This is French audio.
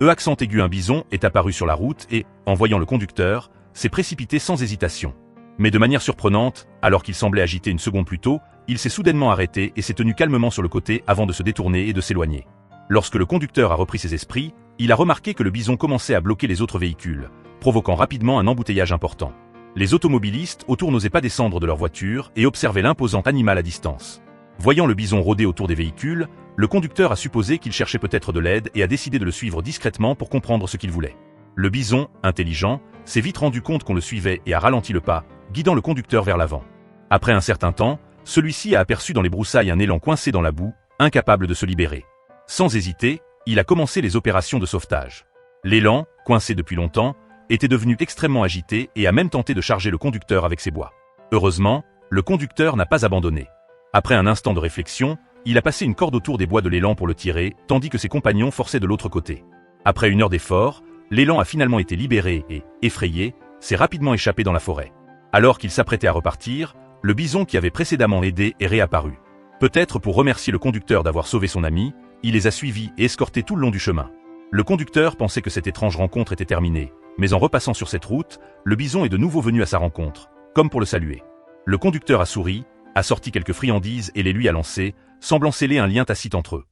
Accent aigu, un bison est apparu sur la route et, en voyant le conducteur, s'est précipité sans hésitation. Mais de manière surprenante, alors qu'il semblait agité une seconde plus tôt, il s'est soudainement arrêté et s'est tenu calmement sur le côté avant de se détourner et de s'éloigner. Lorsque le conducteur a repris ses esprits, il a remarqué que le bison commençait à bloquer les autres véhicules, provoquant rapidement un embouteillage important. Les automobilistes autour n'osaient pas descendre de leur voiture et observaient l'imposant animal à distance. Voyant le bison rôder autour des véhicules, le conducteur a supposé qu'il cherchait peut-être de l'aide et a décidé de le suivre discrètement pour comprendre ce qu'il voulait. Le bison, intelligent, s'est vite rendu compte qu'on le suivait et a ralenti le pas, guidant le conducteur vers l'avant. Après un certain temps, celui-ci a aperçu dans les broussailles un élan coincé dans la boue, incapable de se libérer. Sans hésiter, il a commencé les opérations de sauvetage. L'élan, coincé depuis longtemps, était devenu extrêmement agité et a même tenté de charger le conducteur avec ses bois. Heureusement, le conducteur n'a pas abandonné. Après un instant de réflexion, il a passé une corde autour des bois de l'élan pour le tirer, tandis que ses compagnons forçaient de l'autre côté. Après une heure d'effort, l'élan a finalement été libéré et, effrayé, s'est rapidement échappé dans la forêt. Alors qu'il s'apprêtait à repartir, le bison qui avait précédemment aidé est réapparu. Peut-être pour remercier le conducteur d'avoir sauvé son ami, il les a suivis et escortés tout le long du chemin. Le conducteur pensait que cette étrange rencontre était terminée, mais en repassant sur cette route, le bison est de nouveau venu à sa rencontre, comme pour le saluer. Le conducteur a souri, a sorti quelques friandises et les lui a lancées, semblant sceller un lien tacite entre eux.